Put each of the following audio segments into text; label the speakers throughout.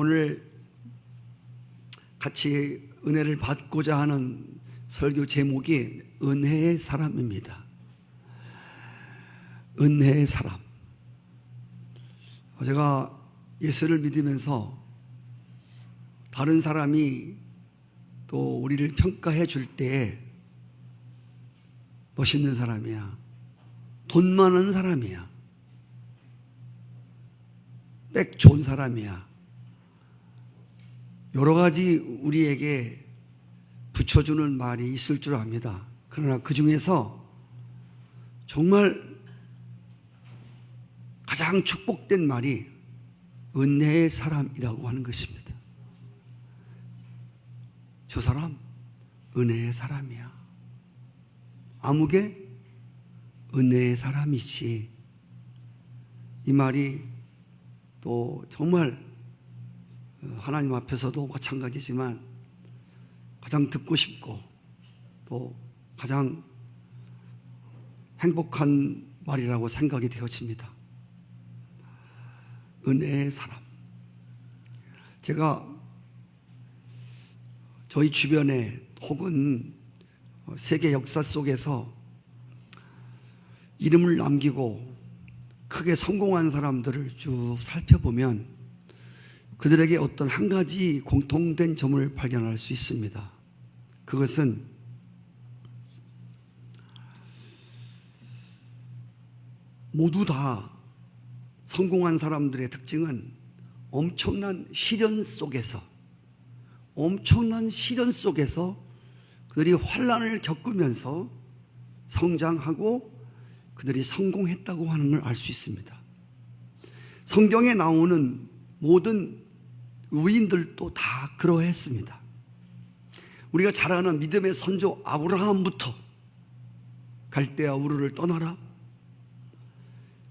Speaker 1: 오늘 같이 은혜를 받고자 하는 설교 제목이 은혜의 사람입니다. 은혜의 사람. 제가 예수를 믿으면서 다른 사람이 또 우리를 평가해 줄 때 멋있는 사람이야, 돈 많은 사람이야, 빽 좋은 사람이야, 여러 가지 우리에게 붙여주는 말이 있을 줄 압니다. 그러나 그 중에서 정말 가장 축복된 말이 은혜의 사람이라고 하는 것입니다. 저 사람 은혜의 사람이야. 아무개 은혜의 사람이지. 이 말이 또 정말 하나님 앞에서도 마찬가지지만 가장 듣고 싶고 또 가장 행복한 말이라고 생각이 되어집니다. 은혜의 사람. 제가 저희 주변에 혹은 세계 역사 속에서 이름을 남기고 크게 성공한 사람들을 쭉 살펴보면 그들에게 어떤 한 가지 공통된 점을 발견할 수 있습니다. 그것은 모두 다 성공한 사람들의 특징은 엄청난 시련 속에서 그들이 환난을 겪으면서 성장하고 그들이 성공했다고 하는 걸 알 수 있습니다. 성경에 나오는 모든 의인들도 다 그러했습니다. 우리가 잘 아는 믿음의 선조 아브라함부터 갈대아 우르를 떠나라,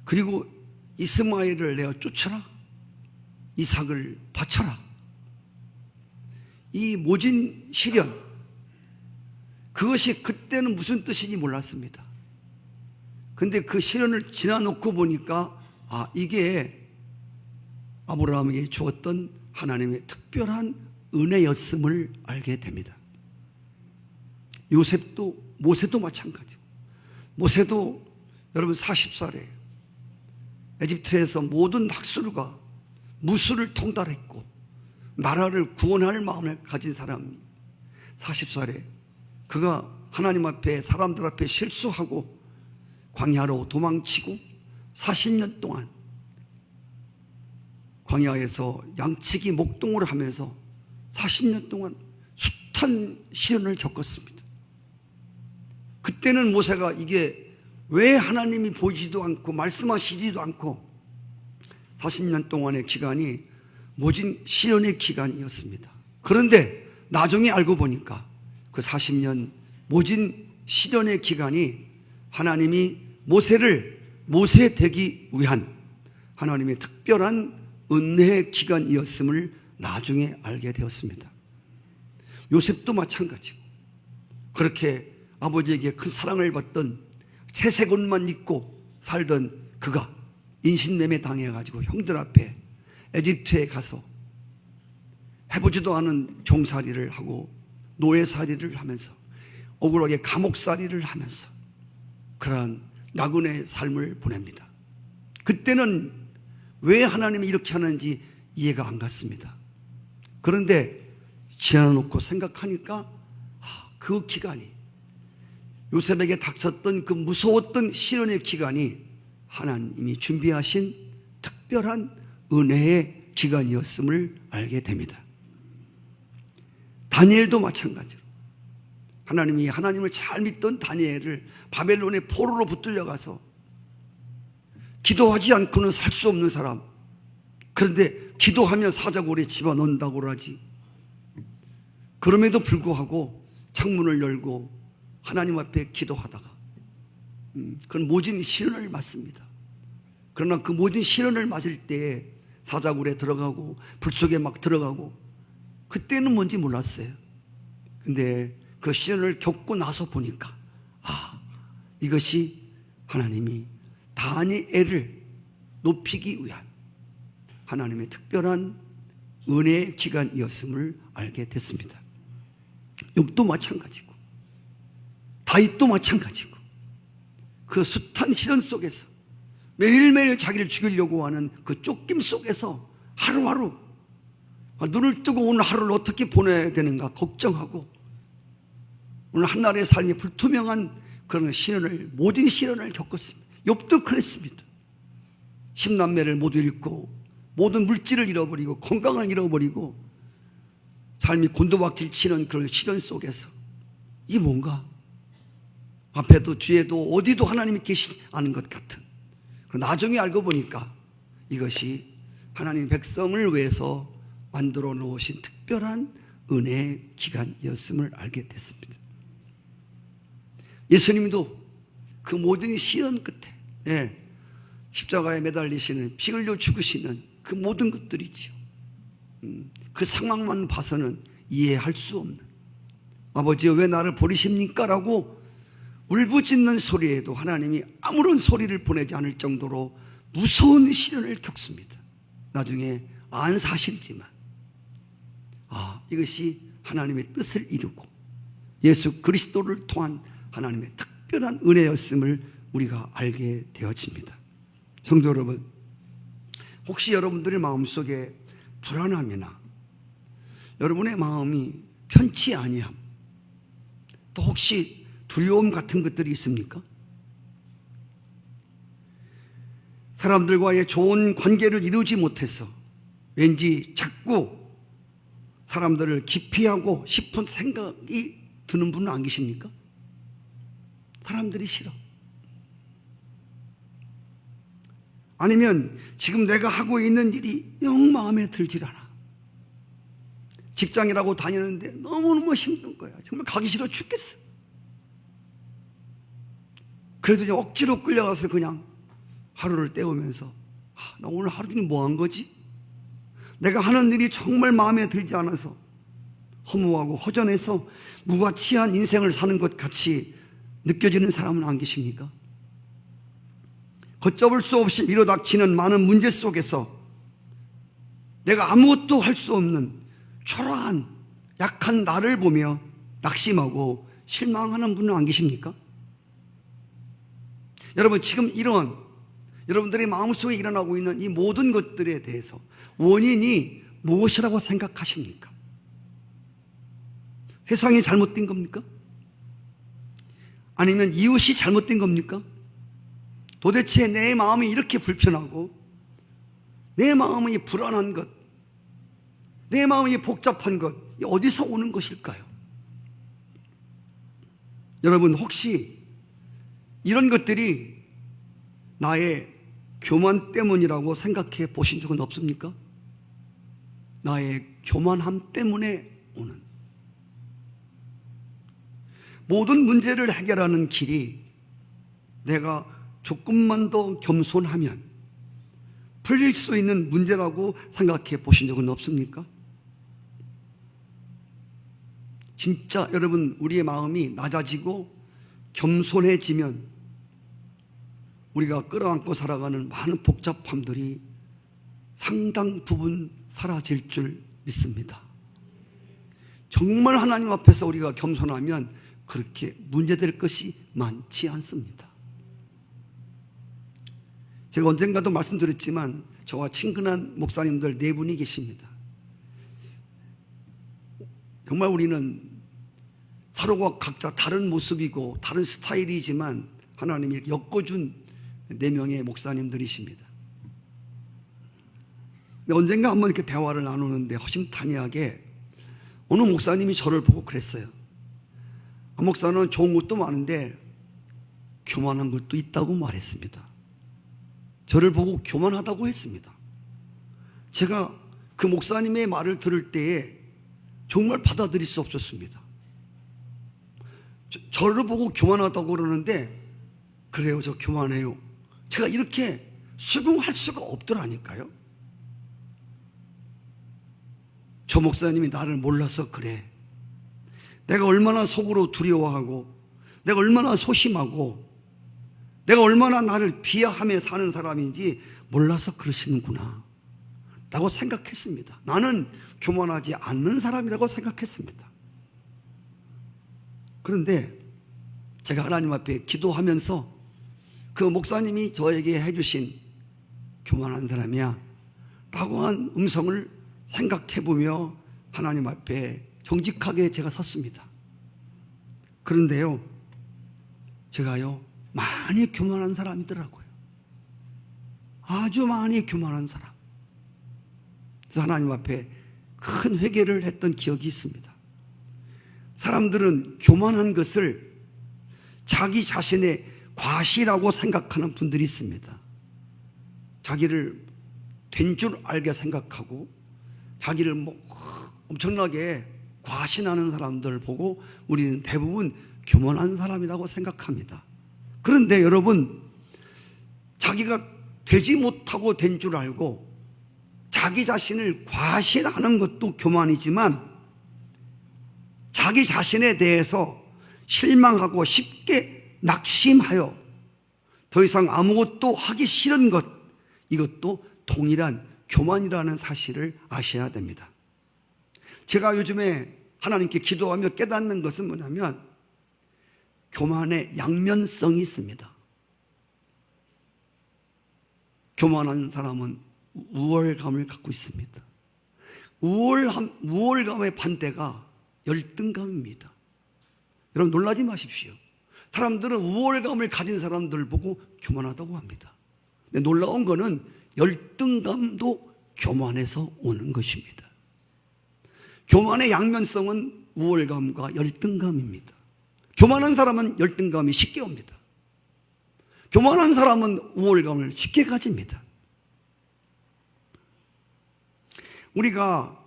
Speaker 1: 그리고 이스마엘을 내어 쫓아라, 이삭을 바쳐라. 이 모진 시련, 그것이 그때는 무슨 뜻인지 몰랐습니다. 근데 그 시련을 지나놓고 보니까 이게 아브라함에게 주었던 하나님의 특별한 은혜였음을 알게 됩니다. 요셉도, 모세도 마찬가지고, 모세도 여러분 40살에 에집트에서 모든 학술과 무술을 통달했고 나라를 구원할 마음을 가진 사람이 40살에 그가 하나님 앞에, 사람들 앞에 실수하고 광야로 도망치고 40년 동안 광야에서 양치기 목동을 하면서 40년 동안 숱한 시련을 겪었습니다. 그때는 모세가 이게 왜 하나님이 보이지도 않고 말씀하시지도 않고 40년 동안의 기간이 모진 시련의 기간이었습니다. 그런데 나중에 알고 보니까 그 40년 모진 시련의 기간이 하나님이 모세를 모세 되기 위한 하나님의 특별한 은혜의 기간이었음을 나중에 알게 되었습니다. 요셉도 마찬가지고, 그렇게 아버지에게 큰 사랑을 받던 채색 옷만 입고 살던 그가 인신매매 당해가지고 형들 앞에 에집트에 가서 해보지도 않은 종살이를 하고 노예살이를 하면서 억울하게 감옥살이를 하면서 그러한 나그네 삶을 보냅니다. 그때는 왜 하나님이 이렇게 하는지 이해가 안 갔습니다. 그런데 지나놓고 생각하니까 그 기간이, 요셉에게 닥쳤던 그 무서웠던 시련의 기간이 하나님이 준비하신 특별한 은혜의 기간이었음을 알게 됩니다. 다니엘도 마찬가지로 하나님이 하나님을 잘 믿던 다니엘을 바벨론의 포로로 붙들려가서 기도하지 않고는 살 수 없는 사람, 그런데 기도하면 사자굴에 집어넣는다고 그러지. 그럼에도 불구하고 창문을 열고 하나님 앞에 기도하다가 그런 모진 시련을 맞습니다. 그러나 그 모든 시련을 맞을 때에 사자굴에 들어가고 불 속에 막 들어가고 그때는 뭔지 몰랐어요. 근데 그 시련을 겪고 나서 보니까 이것이 하나님이 다니엘을 높이기 위한 하나님의 특별한 은혜의 기간이었음을 알게 됐습니다. 욥도 마찬가지고 다윗도 마찬가지고 그 숱한 시련 속에서 매일매일 자기를 죽이려고 하는 그 쫓김 속에서 하루하루 눈을 뜨고 오늘 하루를 어떻게 보내야 되는가 걱정하고 오늘 한날의 삶이 불투명한 그런 시련을, 모든 시련을 겪었습니다. 욥도 그랬습니다. 10남매를 모두 잃고 모든 물질을 잃어버리고 건강을 잃어버리고 삶이 곤두박질 치는 그런 시련 속에서 이게 뭔가 앞에도 뒤에도 어디도 하나님이 계시지 않은 것 같은, 나중에 알고 보니까 이것이 하나님 백성을 위해서 만들어 놓으신 특별한 은혜의 기간이었음을 알게 됐습니다. 예수님도 그 모든 시련 끝에 십자가에 매달리시는, 피 흘려 죽으시는 그 모든 것들이죠. 그 상황만 봐서는 이해할 수 없는, 아버지여 왜 나를 버리십니까? 라고 울부짖는 소리에도 하나님이 아무런 소리를 보내지 않을 정도로 무서운 시련을 겪습니다. 나중에 안 사실이지만 이것이 하나님의 뜻을 이루고 예수 그리스도를 통한 하나님의 특별한 은혜였음을 우리가 알게 되어집니다. 성도 여러분, 혹시 여러분들의 마음속에 불안함이나 여러분의 마음이 편치 아니함, 또 혹시 두려움 같은 것들이 있습니까? 사람들과의 좋은 관계를 이루지 못해서 왠지 자꾸 사람들을 기피하고 싶은 생각이 드는 분은 안 계십니까? 사람들이 싫어. 아니면 지금 내가 하고 있는 일이 영 마음에 들질 않아. 직장이라고 다니는데 너무너무 힘든 거야. 정말 가기 싫어 죽겠어. 그래도 이제 억지로 끌려가서 그냥 하루를 때우면서 나 오늘 하루 종일 뭐 한 거지? 내가 하는 일이 정말 마음에 들지 않아서 허무하고 허전해서 무가치한 인생을 사는 것 같이 느껴지는 사람은 안 계십니까? 걷잡을 수 없이 밀어닥치는 많은 문제 속에서 내가 아무것도 할 수 없는 초라한 약한 나를 보며 낙심하고 실망하는 분은 안 계십니까? 여러분, 지금 이런 여러분들의 마음속에 일어나고 있는 이 모든 것들에 대해서 원인이 무엇이라고 생각하십니까? 세상이 잘못된 겁니까? 아니면 이웃이 잘못된 겁니까? 도대체 내 마음이 이렇게 불편하고 내 마음이 불안한 것, 내 마음이 복잡한 것, 어디서 오는 것일까요? 여러분, 혹시 이런 것들이 나의 교만 때문이라고 생각해 보신 적은 없습니까? 나의 교만함 때문에 오는 모든 문제를 해결하는 길이 내가 조금만 더 겸손하면 풀릴 수 있는 문제라고 생각해 보신 적은 없습니까? 진짜 여러분, 우리의 마음이 낮아지고 겸손해지면 우리가 끌어안고 살아가는 많은 복잡함들이 상당 부분 사라질 줄 믿습니다. 정말 하나님 앞에서 우리가 겸손하면 그렇게 문제될 것이 많지 않습니다. 제가 언젠가도 말씀드렸지만 저와 친근한 목사님들 4분이 계십니다. 정말 우리는 서로가 각자 다른 모습이고 다른 스타일이지만 하나님이 이렇게 엮어준 4명의 목사님들이십니다. 근데 언젠가 한번 이렇게 대화를 나누는데 허심탄회하게 어느 목사님이 저를 보고 그랬어요. 목사는 좋은 것도 많은데 교만한 것도 있다고 말했습니다. 저를 보고 교만하다고 했습니다. 제가 그 목사님의 말을 들을 때에 정말 받아들일 수 없었습니다. 저를 보고 교만하다고 그러는데 그래요, 저 교만해요. 제가 이렇게 수긍할 수가 없더라니까요. 저 목사님이 나를 몰라서 그래. 내가 얼마나 속으로 두려워하고 내가 얼마나 소심하고 내가 얼마나 나를 비하하며 사는 사람인지 몰라서 그러시는구나 라고 생각했습니다. 나는 교만하지 않는 사람이라고 생각했습니다. 그런데 제가 하나님 앞에 기도하면서 그 목사님이 저에게 해주신 교만한 사람이야 라고 한 음성을 생각해보며 하나님 앞에 정직하게 제가 섰습니다. 그런데요, 제가요 많이 교만한 사람이더라고요. 아주 많이 교만한 사람. 그래서 하나님 앞에 큰 회개를 했던 기억이 있습니다. 사람들은 교만한 것을 자기 자신의 과시라고 생각하는 분들이 있습니다. 자기를 된 줄 알게 생각하고 자기를 엄청나게 과신하는 사람들을 보고 우리는 대부분 교만한 사람이라고 생각합니다. 그런데 여러분, 자기가 되지 못하고 된 줄 알고 자기 자신을 과신하는 것도 교만이지만 자기 자신에 대해서 실망하고 쉽게 낙심하여 더 이상 아무것도 하기 싫은 것, 이것도 동일한 교만이라는 사실을 아셔야 됩니다. 제가 요즘에 하나님께 기도하며 깨닫는 것은 뭐냐면 교만의 양면성이 있습니다. 교만한 사람은 우월감을 갖고 있습니다. 우월감의 반대가 열등감입니다. 여러분 놀라지 마십시오. 사람들은 우월감을 가진 사람들을 보고 교만하다고 합니다. 근데 놀라운 거는 열등감도 교만에서 오는 것입니다. 교만의 양면성은 우월감과 열등감입니다. 교만한 사람은 열등감이 쉽게 옵니다. 교만한 사람은 우월감을 쉽게 가집니다. 우리가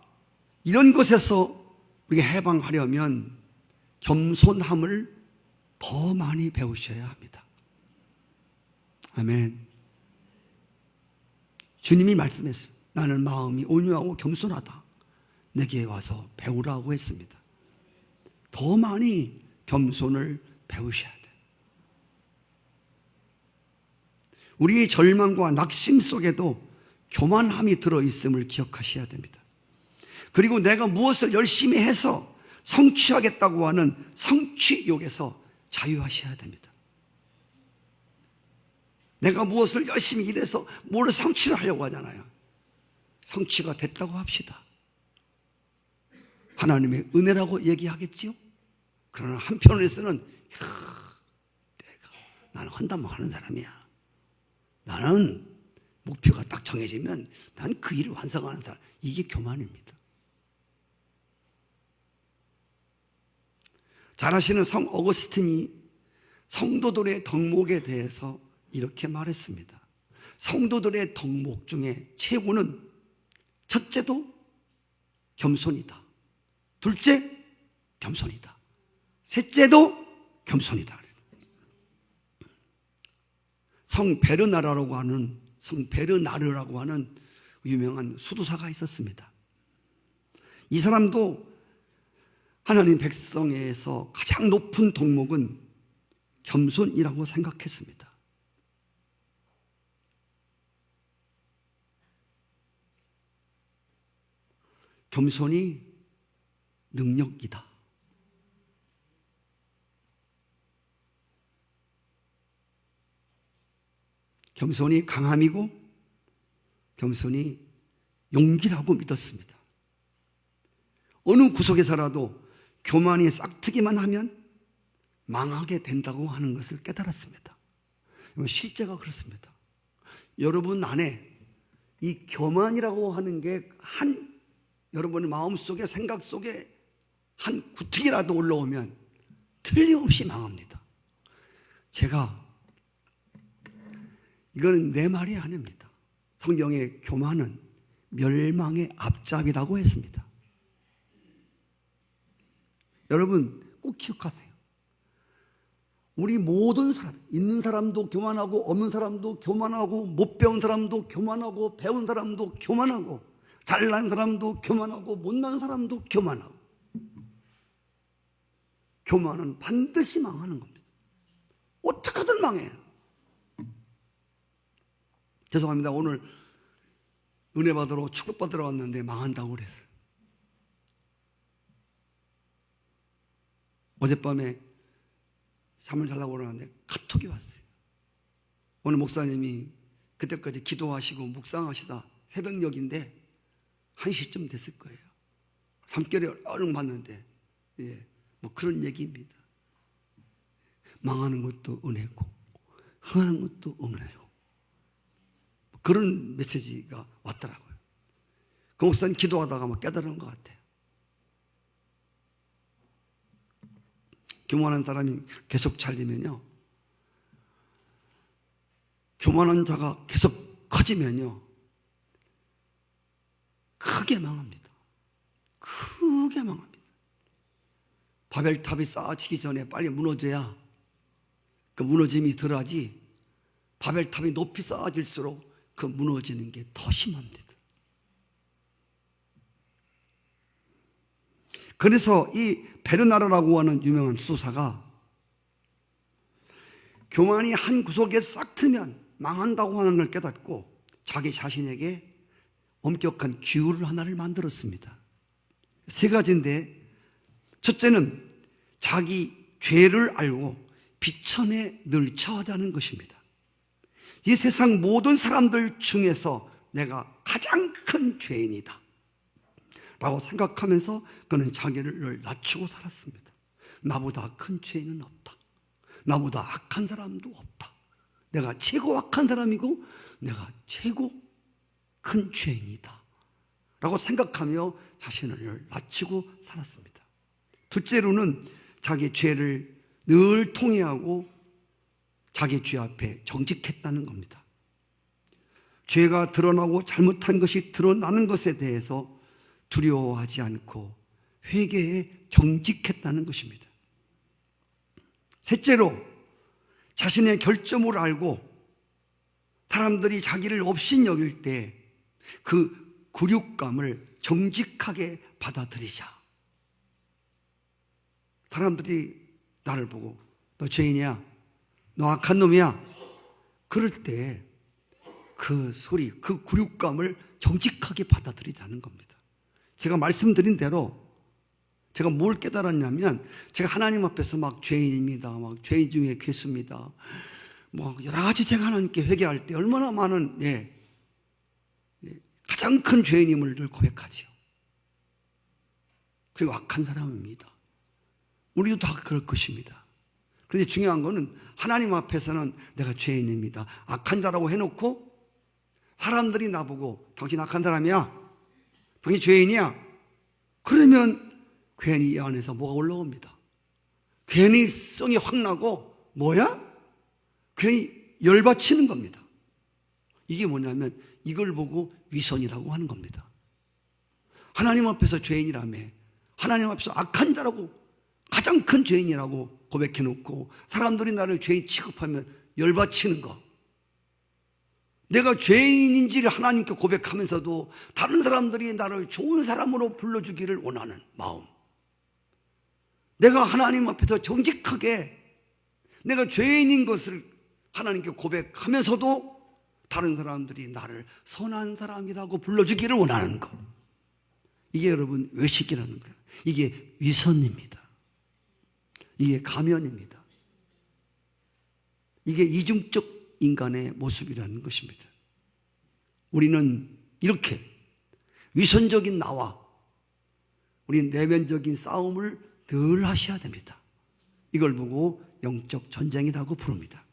Speaker 1: 이런 것에서 우리가 해방하려면 겸손함을 더 많이 배우셔야 합니다. 아멘. 주님이 말씀했어요. 나는 마음이 온유하고 겸손하다. 내게 와서 배우라고 했습니다. 더 많이 겸손을 배우셔야 돼요. 우리의 절망과 낙심 속에도 교만함이 들어있음을 기억하셔야 됩니다. 그리고 내가 무엇을 열심히 해서 성취하겠다고 하는 성취욕에서 자유하셔야 됩니다. 내가 무엇을 열심히 일해서 뭘 성취를 하려고 하잖아요. 성취가 됐다고 합시다. 하나님의 은혜라고 얘기하겠지요? 그러나 한편에서는 나는 한다면 하는 사람이야. 나는 목표가 딱 정해지면 난 그 일을 완성하는 사람. 이게 교만입니다. 잘 아시는 성 어거스틴이 성도들의 덕목에 대해서 이렇게 말했습니다. 성도들의 덕목 중에 최고는 첫째도 겸손이다. 둘째, 겸손이다. 셋째도 겸손이다. 성 베르나르라고 하는 유명한 수도사가 있었습니다. 이 사람도 하나님 백성에서 가장 높은 덕목은 겸손이라고 생각했습니다. 겸손이 능력이다. 겸손이 강함이고 겸손이 용기라고 믿었습니다. 어느 구석에서라도 교만이 싹트기만 하면 망하게 된다고 하는 것을 깨달았습니다. 실제가 그렇습니다. 여러분 안에 이 교만이라고 하는 게 여러분의 마음속에 생각 속에 한 구멍이라도 올라오면 틀림없이 망합니다. 이거는 내 말이 아닙니다. 성경의 교만은 멸망의 앞잡이라고 했습니다. 여러분 꼭 기억하세요. 우리 모든 사람, 있는 사람도 교만하고 없는 사람도 교만하고 못 배운 사람도 교만하고 배운 사람도 교만하고 잘난 사람도 교만하고 못난 사람도 교만하고. 교만은 반드시 망하는 겁니다. 어떻게든 망해요. 죄송합니다. 오늘 은혜 받으러 축복받으러 왔는데 망한다고 그랬어요. 어젯밤에 잠을 자려고 그러는데 카톡이 왔어요. 오늘 목사님이 그때까지 기도하시고 묵상하시다 새벽녘인데 1시쯤 됐을 거예요. 잠결에 얼른 봤는데 뭐 그런 얘기입니다. 망하는 것도 은혜고 흥하는 것도 은혜고 그런 메시지가 왔더라고요. 그 목사님 기도하다가 막 깨달은 것 같아요. 교만한 사람이 계속 잘리면요, 교만한 자가 계속 커지면요 크게 망합니다. 크게 망합니다. 바벨탑이 쌓아지기 전에 빨리 무너져야 그 무너짐이 덜하지, 바벨탑이 높이 쌓아질수록 그 무너지는 게 더 심합니다. 그래서 이 베르나르라고 하는 유명한 수사가 교만이 한 구석에 싹 트면 망한다고 하는 걸 깨닫고 자기 자신에게 엄격한 규율 하나를 만들었습니다. 3가지인데, 첫째는 자기 죄를 알고 비천에 늘 처하자는 것입니다. 이 세상 모든 사람들 중에서 내가 가장 큰 죄인이다 라고 생각하면서 그는 자기를 늘 낮추고 살았습니다. 나보다 큰 죄인은 없다. 나보다 악한 사람도 없다. 내가 최고 악한 사람이고 내가 최고 큰 죄인이다 라고 생각하며 자신을 늘 낮추고 살았습니다. 둘째로는 자기 죄를 늘 통회하고 자기 죄 앞에 정직했다는 겁니다. 죄가 드러나고 잘못한 것이 드러나는 것에 대해서 두려워하지 않고 회개에 정직했다는 것입니다. 셋째로 자신의 결점을 알고 사람들이 자기를 업신여길 때 그 굴욕감을 정직하게 받아들이자. 사람들이 나를 보고 너 죄인이야, 너 악한 놈이야, 그럴 때 그 소리, 그 굴욕감을 정직하게 받아들이자는 겁니다. 제가 말씀드린 대로 제가 뭘 깨달았냐면, 제가 하나님 앞에서 막 죄인입니다, 막 죄인 중에 괴수입니다, 뭐 여러 가지 제가 하나님께 회개할 때 얼마나 많은 가장 큰 죄인임을 늘 고백하죠. 그리고 악한 사람입니다. 우리도 다 그럴 것입니다. 그런데 중요한 거는 하나님 앞에서는 내가 죄인입니다, 악한 자라고 해놓고 사람들이 나보고 당신 악한 사람이야, 당신 죄인이야, 그러면 괜히 이 안에서 뭐가 올라옵니다. 괜히 성이 확 나고 뭐야? 괜히 열받치는 겁니다. 이게 뭐냐면 이걸 보고 위선이라고 하는 겁니다. 하나님 앞에서 죄인이라며, 하나님 앞에서 악한 자라고, 가장 큰 죄인이라고 고백해놓고 사람들이 나를 죄인 취급하면 열받치는 거. 내가 죄인인지를 하나님께 고백하면서도 다른 사람들이 나를 좋은 사람으로 불러주기를 원하는 마음. 내가 하나님 앞에서 정직하게 내가 죄인인 것을 하나님께 고백하면서도 다른 사람들이 나를 선한 사람이라고 불러주기를 원하는 것. 이게 여러분 외식이라는 거예요. 이게 위선입니다. 이게 가면입니다. 이게 이중적 인간의 모습이라는 것입니다. 우리는 이렇게 위선적인 나와 우리 내면적인 싸움을 늘 하셔야 됩니다. 이걸 보고 영적 전쟁이라고 부릅니다.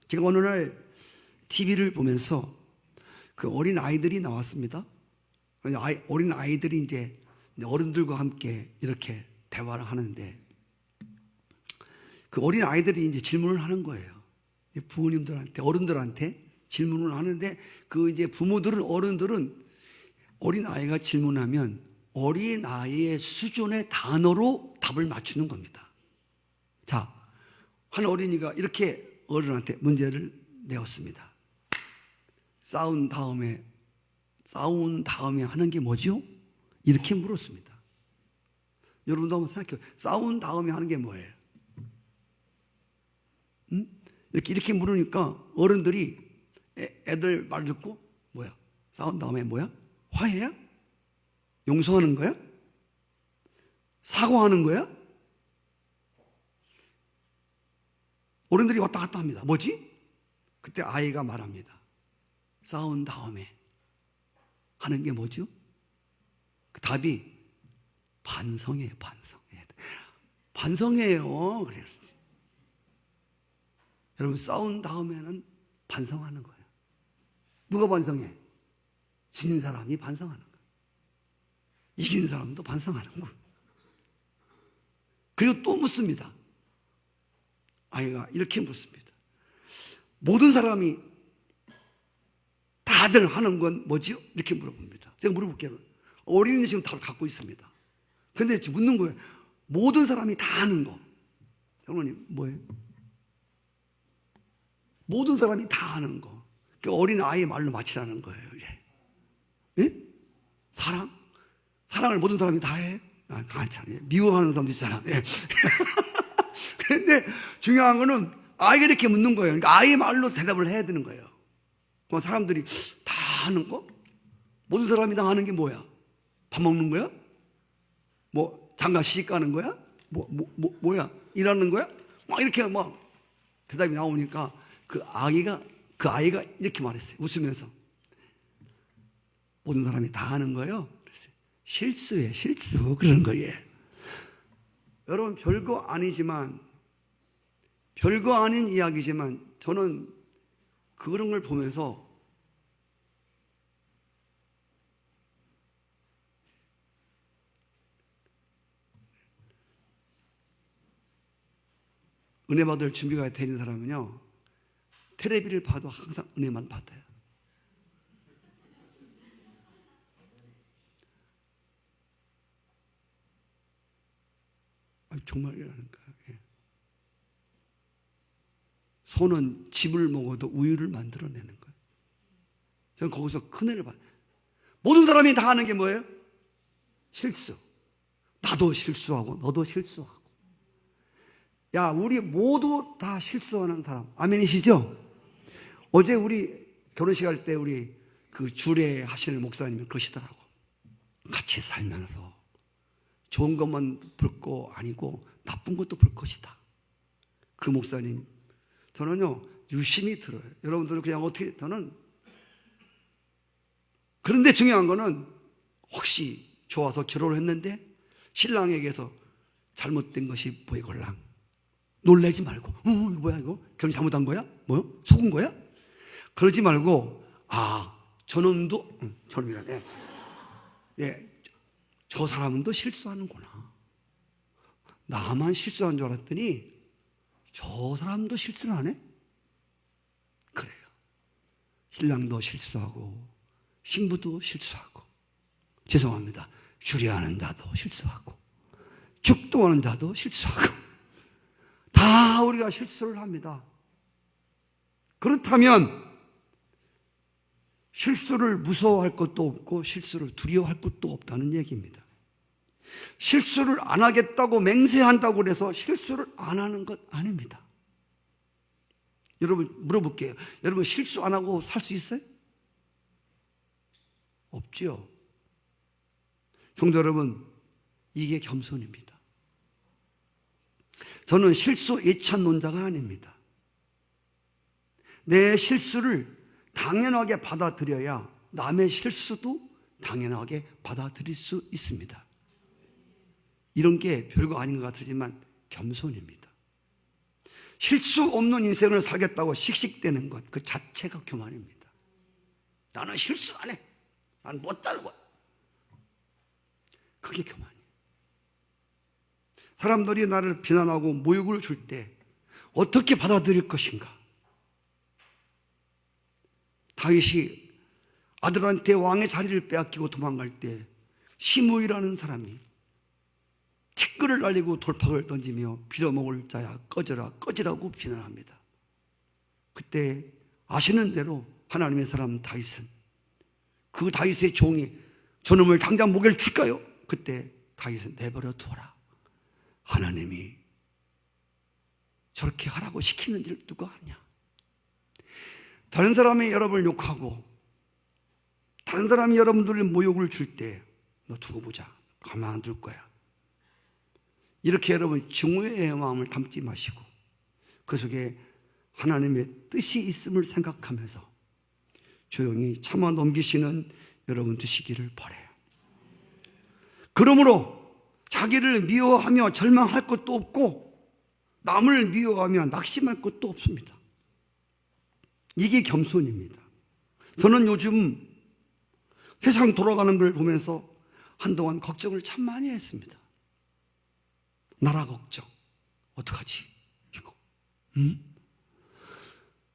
Speaker 1: 제가 어느 날 TV를 보면서 그 어린 아이들이 나왔습니다. 어린 아이들이 이제 어른들과 함께 이렇게 대화를 하는데, 그 어린 아이들이 이제 질문을 하는 거예요. 부모님들한테, 어른들한테 질문을 하는데, 그 이제 부모들은, 어른들은 어린 아이가 질문하면 어린 아이의 수준의 단어로 답을 맞추는 겁니다. 자, 한 어린이가 이렇게 어른한테 문제를 내었습니다. 싸운 다음에 하는 게 뭐죠? 이렇게 물었습니다. 여러분도 한번 생각해요. 싸운 다음에 하는 게 뭐예요? 이렇게 물으니까 어른들이 애들 말 듣고 뭐야? 싸운 다음에 뭐야? 화해야? 용서하는 거야? 사과하는 거야? 어른들이 왔다 갔다 합니다. 뭐지? 그때 아이가 말합니다. 싸운 다음에 하는 게 뭐죠? 그 답이 반성이에요. 반성이에요. 그래요. 여러분, 싸운 다음에는 반성하는 거예요. 누가 반성해? 진 사람이 반성하는 거예요. 이긴 사람도 반성하는 거예요. 그리고 또 묻습니다. 아이가 이렇게 묻습니다. 모든 사람이 다들 하는 건 뭐지요? 이렇게 물어봅니다. 제가 물어볼게요. 어린이는 지금 답을 갖고 있습니다. 그런데 지금 묻는 거예요. 모든 사람이 다 하는 거. 장로님, 뭐예요? 모든 사람이 다 하는 거. 그 어린 아이의 말로 마치라는 거예요. 예? 사랑? 사랑을 모든 사람이 다 해? 괜찮아요. 미워하는 사람도 있잖아. 예. 그런데 중요한 거는 아이가 이렇게 묻는 거예요. 그러니까 아이의 말로 대답을 해야 되는 거예요. 그럼 사람들이 다 하는 거? 모든 사람이 다 하는 게 뭐야? 밥 먹는 거야? 뭐 장가 시집 가는 거야? 뭐야? 일하는 거야? 막 이렇게 막 대답이 나오니까 그 아이가 이렇게 말했어요. 웃으면서. 모든 사람이 다 하는 거예요. 실수예요, 실수. 그런 거예요. 여러분, 별거 아니지만, 별거 아닌 이야기지만, 저는 그런 걸 보면서 은혜 받을 준비가 되는 사람은요, 텔레비를 봐도 항상 은혜만 받아요. 정말이라니까. 예. 소는 즙을 먹어도 우유를 만들어내는 거예요. 저는 거기서 큰 애를 받아요. 모든 사람이 다 하는 게 뭐예요? 실수. 나도 실수하고 너도 실수하고. 야, 우리 모두 다 실수하는 사람. 아멘이시죠? 어제 우리 결혼식 할 때 우리 그 주례 하시는 목사님이 그러시더라고. 같이 살면서 좋은 것만 볼 거 아니고 나쁜 것도 볼 것이다. 그 목사님, 저는요 유심히 들어요. 여러분들은 그냥 어떻게, 저는. 그런데 중요한 거는 혹시 좋아서 결혼을 했는데 신랑에게서 잘못된 것이 보이걸랑 놀라지 말고, 뭐야 이거? 결혼 잘못한 거야? 뭐야? 속은 거야? 그러지 말고, 저놈도, 저놈이라네. 예, 저 사람도 실수하는구나. 나만 실수한 줄 알았더니 저 사람도 실수를 하네? 그래요. 신랑도 실수하고 신부도 실수하고, 죄송합니다, 주례하는 자도 실수하고 축도하는 자도 실수하고 다 우리가 실수를 합니다. 그렇다면 실수를 무서워할 것도 없고 실수를 두려워할 것도 없다는 얘기입니다. 실수를 안 하겠다고 맹세한다고 해서 실수를 안 하는 것 아닙니다. 여러분, 물어볼게요. 여러분, 실수 안 하고 살 수 있어요? 없지요. 성도 여러분, 이게 겸손입니다. 저는 실수 예찬론자가 아닙니다. 내 실수를 당연하게 받아들여야 남의 실수도 당연하게 받아들일 수 있습니다. 이런 게 별거 아닌 것 같지만 겸손입니다. 실수 없는 인생을 살겠다고 씩씩대는 것, 그 자체가 교만입니다. 나는 실수 안 해. 난 못 따르고. 그게 교만이에요. 사람들이 나를 비난하고 모욕을 줄 때 어떻게 받아들일 것인가? 다윗이 아들한테 왕의 자리를 빼앗기고 도망갈 때 시므이라는 사람이 티끌을 날리고 돌팍을 던지며 빌어먹을 자야 꺼져라 꺼지라고 비난합니다. 그때 아시는 대로 하나님의 사람 다윗은, 그 다윗의 종이 저놈을 당장 목에 칠까요? 그때 다윗은 내버려 두어라. 하나님이 저렇게 하라고 시키는 줄 누가 아냐? 다른 사람이 여러분을 욕하고 다른 사람이 여러분들 모욕을 줄 때 너 두고 보자. 가만 안 둘 거야. 이렇게 여러분 증오의 마음을 담지 마시고 그 속에 하나님의 뜻이 있음을 생각하면서 조용히 참아 넘기시는 여러분 되시기를 바라요. 그러므로 자기를 미워하며 절망할 것도 없고 남을 미워하며 낙심할 것도 없습니다. 이게 겸손입니다. 저는 요즘 세상 돌아가는 걸 보면서 한동안 걱정을 참 많이 했습니다. 나라 걱정. 어떡하지? 이거.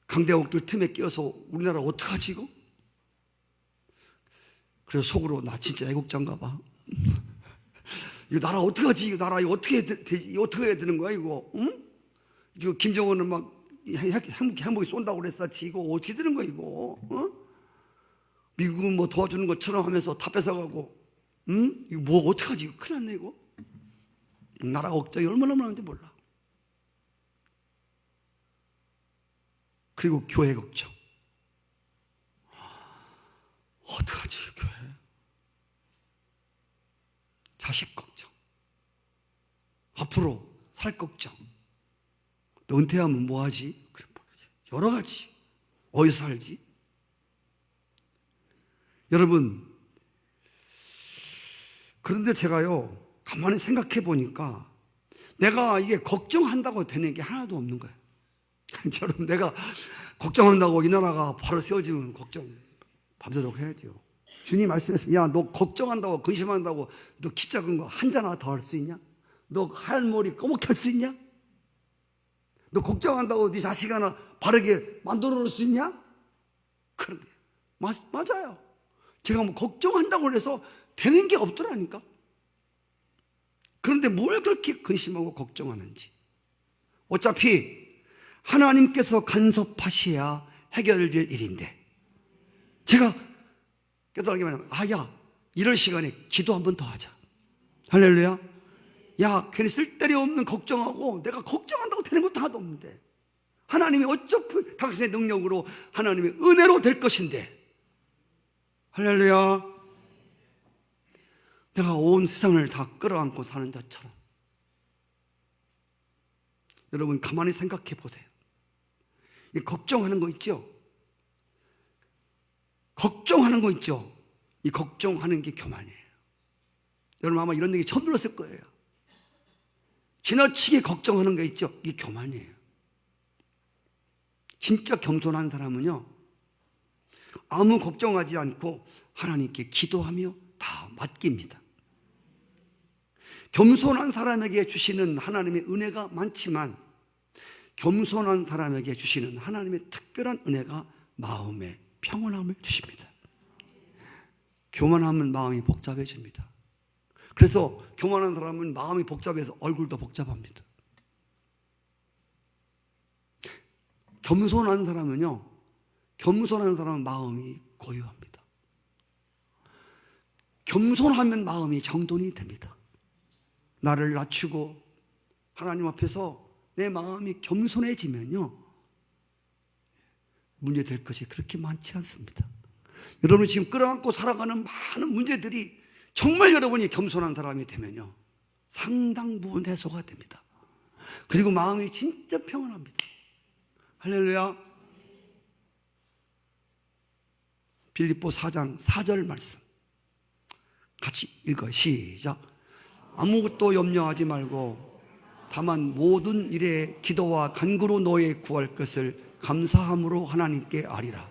Speaker 1: 강대국들 틈에 끼어서 우리나라 어떡하지 이거? 그래서 속으로 나 진짜 애국자인가 봐. 이거 나라 어떡하지? 이거 나라 이거 어떻게 해야 되는 거야 이거? 응? 이거 김정은은 막 핵무기 쏜다고 그랬었지. 이거 어떻게 되는 거야 이거? 미국은 뭐 도와주는 것처럼 하면서 다 뺏어가고, 이거 뭐 어떡하지? 이거 큰일 났네 이거. 나라 걱정이 얼마나 많은지 몰라. 그리고 교회 걱정. 어떡하지 교회? 자식 걱정. 앞으로 살 걱정. 너 은퇴하면 뭐 하지? 그래, 여러 가지. 어디서 살지? 여러분, 그런데 제가요 가만히 생각해 보니까 내가 이게 걱정한다고 되는 게 하나도 없는 거예요. 여러분, 내가 걱정한다고 이 나라가 바로 세워지면 걱정 밤새도록 해야죠. 주님 말씀했습니다. 야, 너 걱정한다고 근심한다고 너 키 작은 거 한 잔 하나 더 할 수 있냐? 너 하얀 머리 검게 할 수 있냐? 너 걱정한다고 네 자식 하나 바르게 만들어 놓을 수 있냐? 그런 게 맞아요. 제가 뭐 걱정한다고 해서 되는 게 없더라니까. 그런데 뭘 그렇게 근심하고 걱정하는지. 어차피 하나님께서 간섭하셔야 해결될 일인데 제가 깨달으기만 하면 야, 이럴 시간에 기도 한 번 더 하자. 할렐루야. 야, 괜히 쓸데없는 걱정하고 내가 걱정한다고 되는 것도 하나도 없는데 하나님이 어차피 당신의 능력으로 하나님의 은혜로 될 것인데, 할렐루야. 내가 온 세상을 다 끌어안고 사는 자처럼. 여러분 가만히 생각해 보세요. 이 걱정하는 거 있죠? 걱정하는 거 있죠? 이 걱정하는 게 교만이에요. 여러분 아마 이런 얘기 처음 들었을 거예요. 지나치게 걱정하는 게 있죠? 이게 교만이에요. 진짜 겸손한 사람은요 아무 걱정하지 않고 하나님께 기도하며 다 맡깁니다. 겸손한 사람에게 주시는 하나님의 은혜가 많지만 겸손한 사람에게 주시는 하나님의 특별한 은혜가 마음의 평온함을 주십니다. 교만하면 마음이 복잡해집니다. 그래서 교만한 사람은 마음이 복잡해서 얼굴도 복잡합니다. 겸손한 사람은요, 겸손한 사람은 마음이 고요합니다. 겸손하면 마음이 정돈이 됩니다. 나를 낮추고 하나님 앞에서 내 마음이 겸손해지면요 문제될 것이 그렇게 많지 않습니다. 여러분이 지금 끌어안고 살아가는 많은 문제들이 정말 여러분이 겸손한 사람이 되면요 상당 부분 해소가 됩니다. 그리고 마음이 진짜 평안합니다. 할렐루야. 빌립보 4장 4절 말씀 같이 읽어요. 시작. 아무것도 염려하지 말고 다만 모든 일에 기도와 간구로 너의 구할 것을 감사함으로 하나님께 아리라.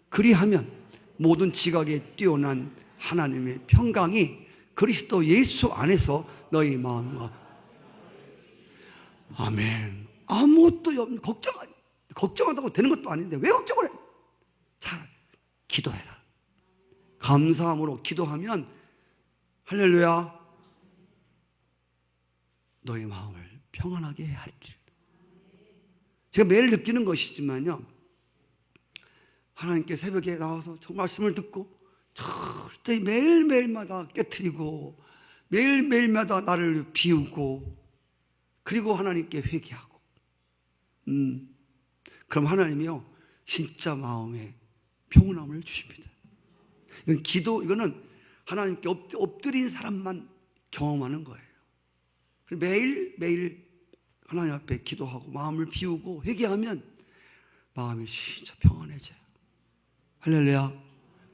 Speaker 1: 그리하면 모든 지각에 뛰어난 하나님의 평강이 그리스도 예수 안에서 너희 마음과 아멘. 아무것도 걱정한다고 되는 것도 아닌데 왜 걱정을 해? 잘 기도해라. 감사함으로 기도하면 할렐루야 너의 마음을 평안하게 하리라. 제가 매일 느끼는 것이지만요 하나님께 새벽에 나와서 저 말씀을 듣고 절대 매일매일마다 깨트리고 매일매일마다 나를 비우고 그리고 하나님께 회개하고 그럼 하나님이요 진짜 마음에 평온함을 주십니다. 이건 기도, 이거는 하나님께 엎드린 사람만 경험하는 거예요. 매일 하나님 앞에 기도하고 마음을 비우고 회개하면 마음이 진짜 평안해져요. 할렐루야.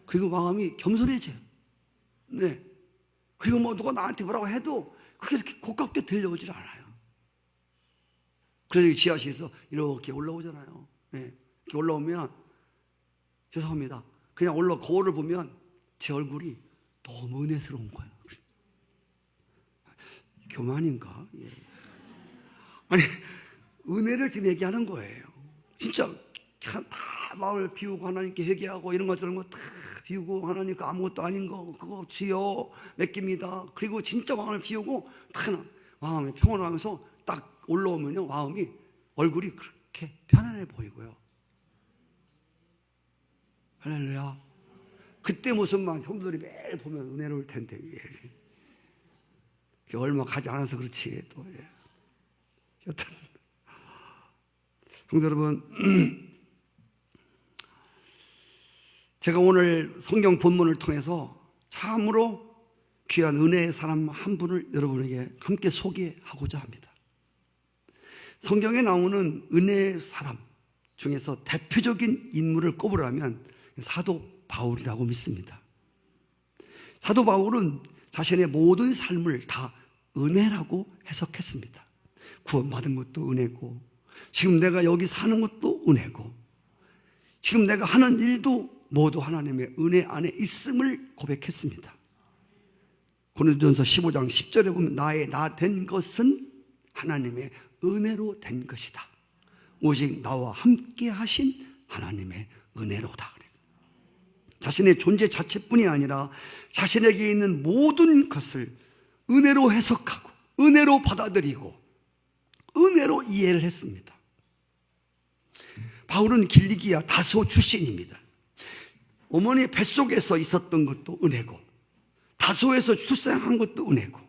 Speaker 1: 그리고 마음이 겸손해져요. 네. 그리고 뭐 누가 나한테 뭐라고 해도 그게 이렇게 고깝게 들려오질 않아요. 그래서 지하실에서 이렇게 올라오잖아요. 네. 이렇게 올라오면 죄송합니다. 그냥 거울을 보면 제 얼굴이 너무 은혜스러운 거예요. 교만인가? 예. 아니, 은혜를 지금 얘기하는 거예요. 진짜 다 마음을 비우고 하나님께 회개하고 이런 거 저런 거 다 비우고 하나님께 아무것도 아닌 거 그거 주여 맡깁니다. 그리고 진짜 마음을 비우고 다 마음이 평온하면서 딱 올라오면요, 얼굴이 그렇게 편안해 보이고요. 할렐루야. 그때 모습만 성도들이 매일 보면 은혜로울 텐데, 예. 얼마 가지 않아서 그렇지 또. 예. 여튼 성도 여러분, 제가 오늘 성경 본문을 통해서 참으로 귀한 은혜의 사람 한 분을 여러분에게 함께 소개하고자 합니다. 성경에 나오는 은혜의 사람 중에서 대표적인 인물을 꼽으라면 사도 바울이라고 믿습니다. 사도 바울은 자신의 모든 삶을 다 은혜라고 해석했습니다. 구원받은 것도 은혜고, 지금 내가 여기 사는 것도 은혜고, 지금 내가 하는 일도 모두 하나님의 은혜 안에 있음을 고백했습니다. 고린도전서 15장 10절에 보면 나의 나 된 것은 하나님의 은혜로 된 것이다. 오직 나와 함께 하신 하나님의 은혜로다. 자신의 존재 자체뿐이 아니라 자신에게 있는 모든 것을 은혜로 해석하고 은혜로 받아들이고 은혜로 이해를 했습니다. 바울은 길리기아 다소 출신입니다. 어머니 뱃속에서 있었던 것도 은혜고, 다소에서 출생한 것도 은혜고,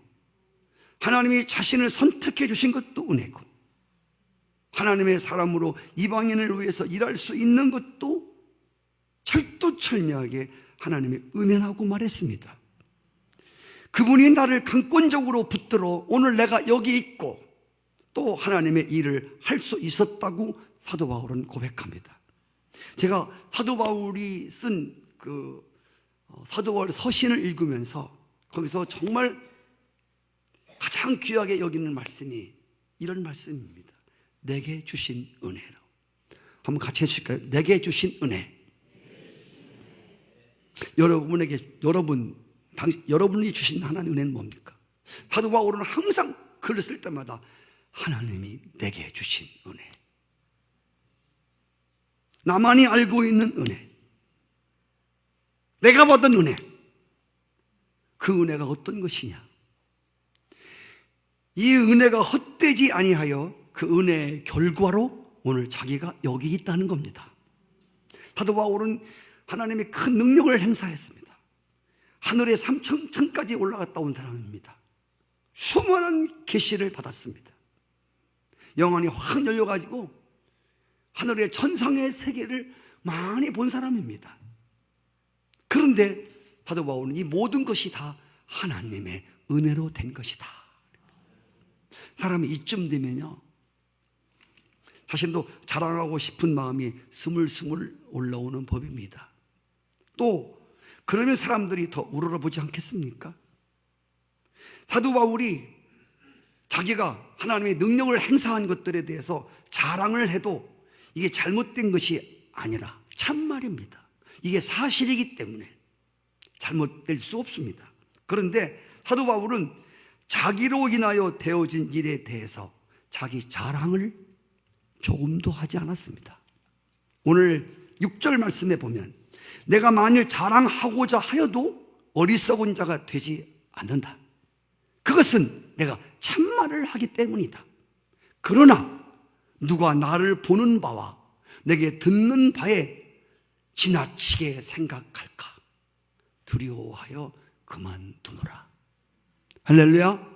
Speaker 1: 하나님이 자신을 선택해 주신 것도 은혜고, 하나님의 사람으로 이방인을 위해서 일할 수 있는 것도 철두철미하게 하나님의 은혜라고 말했습니다. 그분이 나를 강권적으로 붙들어 오늘 내가 여기 있고 또 하나님의 일을 할 수 있었다고 사도 바울은 고백합니다. 제가 사도 바울이 쓴 사도 바울 서신을 읽으면서 거기서 정말 가장 귀하게 여기는 말씀이 이런 말씀입니다. 내게 주신 은혜로. 한번 같이 해주실까요? 내게 주신 은혜. 여러분이 주신 하나님의 은혜는 뭡니까? 사도 바울은 항상 글을 쓸 때마다 하나님이 내게 주신 은혜, 나만이 알고 있는 은혜, 내가 받은 은혜, 그 은혜가 어떤 것이냐? 이 은혜가 헛되지 아니하여 그 은혜의 결과로 오늘 자기가 여기 있다는 겁니다. 사도 바울은 하나님의 큰 능력을 행사했습니다. 하늘의 3천층까지 올라갔다 온 사람입니다. 수많은 계시를 받았습니다. 영안이 확 열려가지고 하늘의 천상의 세계를 많이 본 사람입니다. 그런데 사도 바울은 이 모든 것이 다 하나님의 은혜로 된 것이다. 사람이 이쯤 되면요, 자신도 자랑하고 싶은 마음이 스물스물 올라오는 법입니다. 또 그러면 사람들이 더 우러러보지 않겠습니까? 사도 바울이 자기가 하나님의 능력을 행사한 것들에 대해서 자랑을 해도 이게 잘못된 것이 아니라 참말입니다. 이게 사실이기 때문에 잘못될 수 없습니다. 그런데 사도 바울은 자기로 인하여 되어진 일에 대해서 자기 자랑을 조금도 하지 않았습니다. 오늘 6절 말씀에 보면 내가 만일 자랑하고자 하여도 어리석은 자가 되지 않는다. 그것은 내가 참말을 하기 때문이다. 그러나 누가 나를 보는 바와 내게 듣는 바에 지나치게 생각할까 두려워하여 그만두노라. 할렐루야.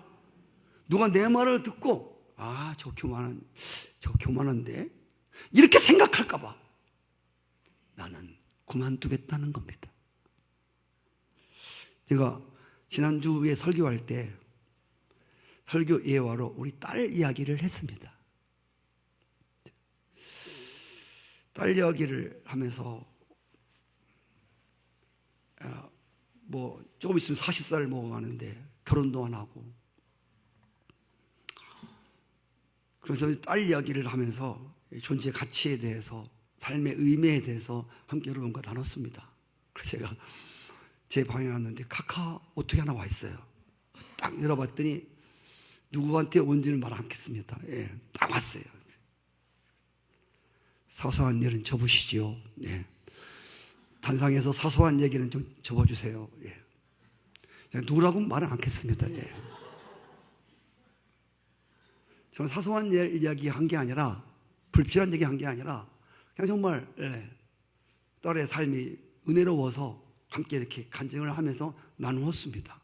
Speaker 1: 누가 내 말을 듣고 저 교만한데 이렇게 생각할까 봐 나는 그만두겠다는 겁니다. 제가 지난주에 설교할 때 설교 예화로 우리 딸 이야기를 했습니다. 딸 이야기를 하면서 뭐 조금 있으면 40살을 먹어가는데 결혼도 안 하고, 그래서 딸 이야기를 하면서 존재 가치에 대해서, 삶의 의미에 대해서 함께 여러분과 나눴습니다. 그래서 제가 제 방에 왔는데 카카 어떻게 하나 와 있어요. 딱 열어봤더니 누구한테 온지는 말 않겠습니다. 예, 딱 왔어요. 사소한 일은 접으시지요. 예. 단상에서 사소한 얘기는 좀 접어주세요. 예. 누구라고 말은 않겠습니다. 예. 저는 사소한 이야기 한 게 아니라, 불필요한 얘기 한 게 아니라, 그냥 정말 딸의 삶이 은혜로워서 함께 이렇게 간증을 하면서 나누었습니다.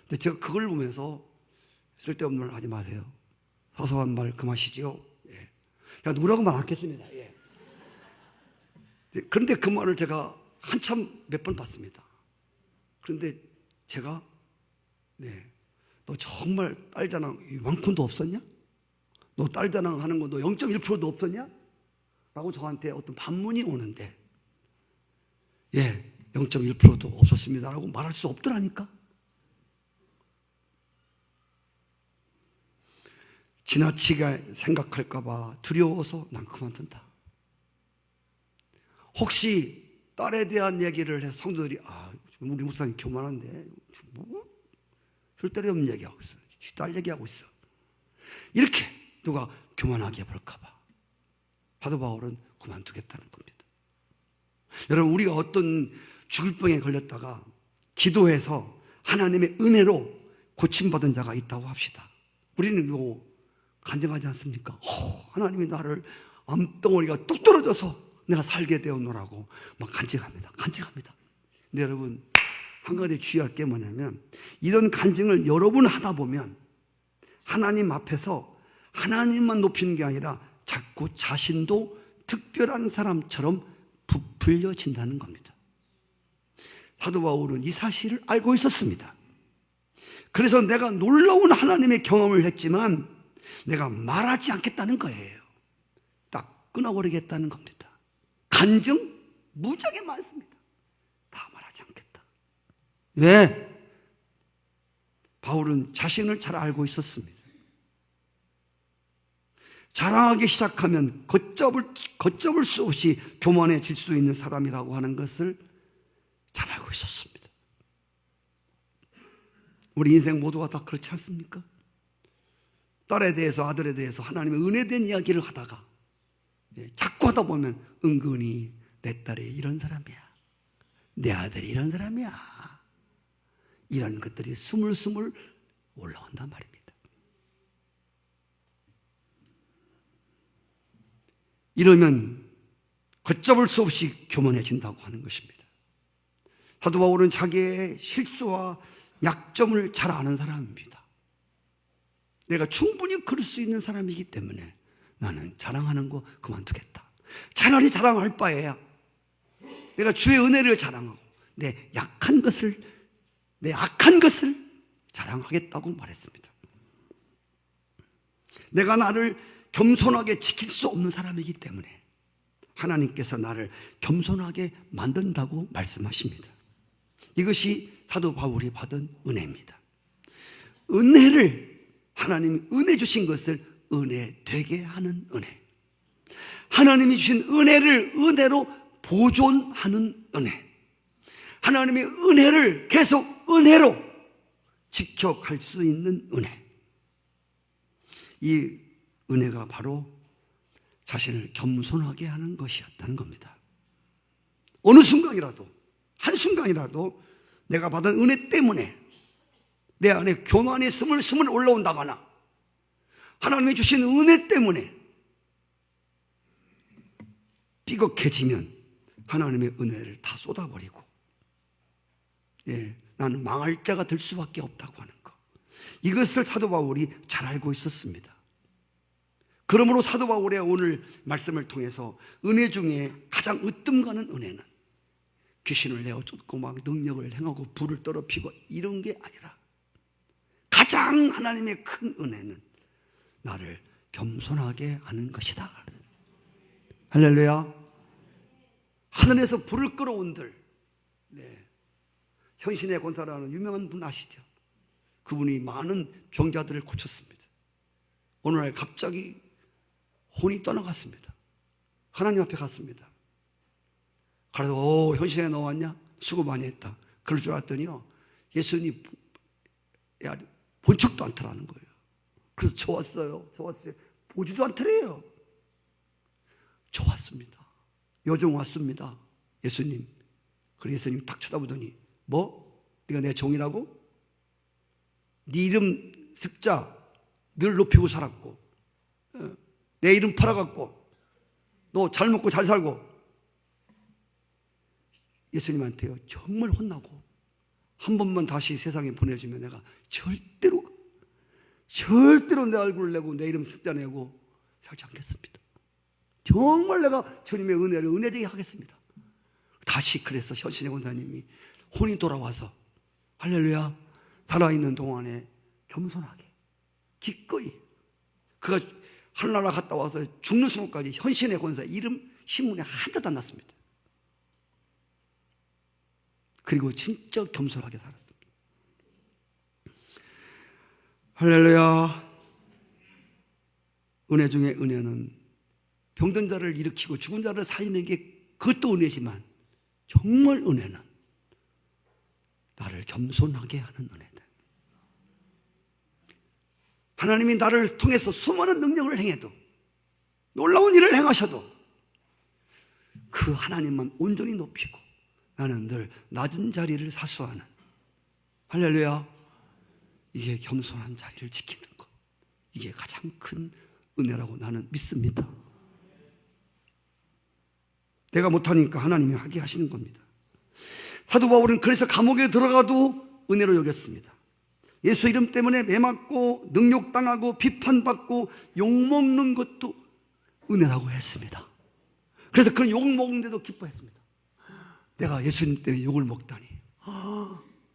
Speaker 1: 근데 제가 그걸 보면서 쓸데없는 말 하지 마세요. 사소한 말 그만하시죠. 예. 그냥 누구라고 말 않겠습니다. 예. 그런데 그 말을 제가 한참 몇 번 봤습니다. 그런데 제가 너 정말 딸자랑 이만큼도 없었냐? 너 딸자랑 하는 거 너 0.1%도 없었냐? 라고 저한테 어떤 반문이 오는데, 0.1%도 없었습니다 라고 말할 수 없더라니까. 지나치게 생각할까봐 두려워서 난 그만둔다. 혹시 딸에 대한 얘기를 해서 성도들이 우리 목사님 교만한데 뭐 쓸데없는 얘기하고 있어, 딸 얘기하고 있어, 이렇게 누가 교만하게 볼까봐 사도 바울은 그만두겠다는 겁니다. 여러분, 우리가 어떤 죽을 병에 걸렸다가 기도해서 하나님의 은혜로 고침받은 자가 있다고 합시다. 우리는 이거 간증하지 않습니까? 하나님이 나를 암덩어리가 뚝 떨어져서 내가 살게 되었노라고 막 간증합니다. 근데 여러분, 한 가지 주의할 게 뭐냐면, 이런 간증을 여러 번 하다 보면 하나님 앞에서 하나님만 높이는 게 아니라 자꾸 자신도 특별한 사람처럼 부풀려진다는 겁니다. 사도 바울은 이 사실을 알고 있었습니다. 그래서 내가 놀라운 하나님의 경험을 했지만 내가 말하지 않겠다는 거예요. 딱 끊어버리겠다는 겁니다. 간증 무지하게 많습니다. 다 말하지 않겠다. 왜? 바울은 자신을 잘 알고 있었습니다. 자랑하기 시작하면 걷잡을 수 없이 교만해질 수 있는 사람이라고 하는 것을 잘 알고 있었습니다. 우리 인생 모두가 다 그렇지 않습니까? 딸에 대해서, 아들에 대해서 하나님의 은혜된 이야기를 하다가 자꾸 하다 보면 은근히 내 딸이 이런 사람이야, 내 아들이 이런 사람이야, 이런 것들이 스물스물 올라온단 말입니다. 이러면 걷잡을 수 없이 교만해진다고 하는 것입니다. 사도 바울은 자기의 실수와 약점을 잘 아는 사람입니다. 내가 충분히 그럴 수 있는 사람이기 때문에 나는 자랑하는 거 그만두겠다. 차라리 자랑할 바에야 내가 주의 은혜를 자랑하고 내 악한 것을 자랑하겠다고 말했습니다. 내가 나를 겸손하게 지킬 수 없는 사람이기 때문에 하나님께서 나를 겸손하게 만든다고 말씀하십니다. 이것이 사도 바울이 받은 은혜입니다. 은혜를, 하나님이 은혜 주신 것을 은혜 되게 하는 은혜, 하나님이 주신 은혜를 은혜로 보존하는 은혜, 하나님의 은혜를 계속 은혜로 지켜갈 수 있는 은혜, 이 은혜가 바로 자신을 겸손하게 하는 것이었다는 겁니다. 어느 순간이라도, 한순간이라도 내가 받은 은혜 때문에 내 안에 교만이 스물스물 올라온다거나 하나님이 주신 은혜 때문에 삐걱해지면 하나님의 은혜를 다 쏟아버리고 나는 망할 자가 될 수밖에 없다고 하는 것, 이것을 사도 바울이 잘 알고 있었습니다. 그러므로 사도 바울의 오늘 말씀을 통해서 은혜 중에 가장 으뜸 가는 은혜는 귀신을 내어 쫓고 막 능력을 행하고 불을 떨어피고 이런 게 아니라 가장 하나님의 큰 은혜는 나를 겸손하게 하는 것이다. 할렐루야. 하늘에서 불을 끌어온들, 현신의 권사라는 유명한 분 아시죠? 그분이 많은 병자들을 고쳤습니다. 어느 날 갑자기 혼이 떠나갔습니다. 하나님 앞에 갔습니다. 그래서 현신에 나왔냐? 수고 많이 했다. 그럴 줄 알았더니요, 예수님이 본 척도 않더라는 거예요. 그래서 좋았어요. 보지도 않더래요. 좋았습니다. 요정 왔습니다. 예수님. 그래서 예수님 딱 쳐다보더니, 뭐? 네가 내 종이라고? 네 이름 습자 늘 높이고 살았고, 내 이름 팔아갖고 너 잘 먹고 잘 살고. 예수님한테요 정말 혼나고, 한 번만 다시 세상에 보내주면 내가 절대로 내 얼굴을 내고 내 이름 습자 내고 살지 않겠습니다. 정말 내가 주님의 은혜를 은혜되게 하겠습니다. 다시 그래서 현신의 권사님이 혼이 돌아와서 할렐루야, 살아있는 동안에 겸손하게 기꺼이, 그가 하늘나라 갔다 와서 죽는 순간까지 현신의 권사 이름 신문에 한자도 안 났습니다. 그리고 진짜 겸손하게 살았습니다. 할렐루야. 은혜 중에 은혜는 병든 자를 일으키고 죽은 자를 살리는 게 그것도 은혜지만, 정말 은혜는 나를 겸손하게 하는 은혜다. 하나님이 나를 통해서 수많은 능력을 행해도, 놀라운 일을 행하셔도 그 하나님만 온전히 높이고 나는 늘 낮은 자리를 사수하는, 할렐루야, 이게 겸손한 자리를 지키는 것, 이게 가장 큰 은혜라고 나는 믿습니다. 내가 못하니까 하나님이 하게 하시는 겁니다. 사도 바울은 그래서 감옥에 들어가도 은혜로 여겼습니다. 예수 이름 때문에 매맞고 능욕당하고 비판받고 욕먹는 것도 은혜라고 했습니다. 그래서 그런 욕 먹는데도 기뻐했습니다. 내가 예수님 때문에 욕을 먹다니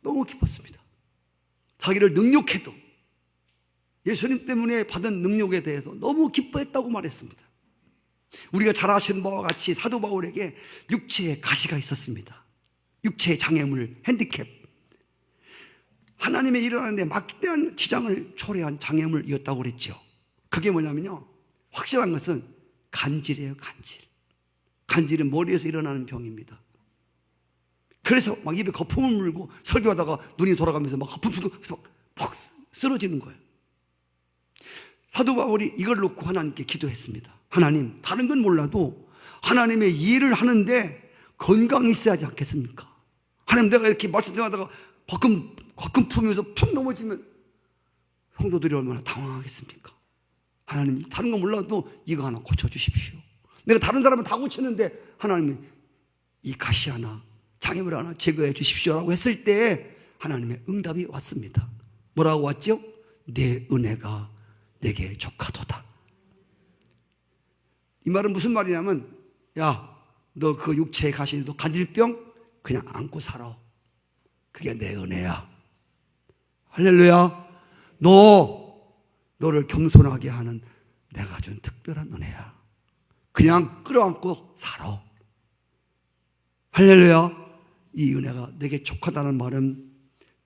Speaker 1: 너무 기뻤습니다. 자기를 능욕해도 예수님 때문에 받은 능력에 대해서 너무 기뻐했다고 말했습니다. 우리가 잘 아시는 바와 같이 사도 바울에게 육체에 가시가 있었습니다. 육체의 장애물, 핸디캡, 하나님의 일을 하는데 막대한 지장을 초래한 장애물이었다고 그랬죠. 그게 뭐냐면요, 확실한 것은 간질이에요. 간질은 머리에서 일어나는 병입니다. 그래서 막 입에 거품을 물고 설교하다가 눈이 돌아가면서 막 거품 풀고 퍽 쓰러지는 거예요. 사도 바울이 이걸 놓고 하나님께 기도했습니다. 하나님, 다른 건 몰라도 하나님의 일을 하는데 건강이 있어야지 않겠습니까? 하나님, 내가 이렇게 말씀하다가 거품 품으면서 푹 넘어지면 성도들이 얼마나 당황하겠습니까? 하나님, 다른 건 몰라도 이거 하나 고쳐주십시오. 내가 다른 사람은 다 고쳤는데 하나님이 이 가시 하나, 장애물 하나 제거해 주십시오라고 했을 때 하나님의 응답이 왔습니다. 뭐라고 왔죠? 내 은혜가 내게 족하도다. 이 말은 무슨 말이냐면, 야, 너 그 육체에 가시, 너 간질병 그냥 안고 살아. 그게 내 은혜야. 할렐루야. 너를 겸손하게 하는 내가 준 특별한 은혜야. 그냥 끌어안고 살아. 할렐루야. 이 은혜가 내게 족하다는 말은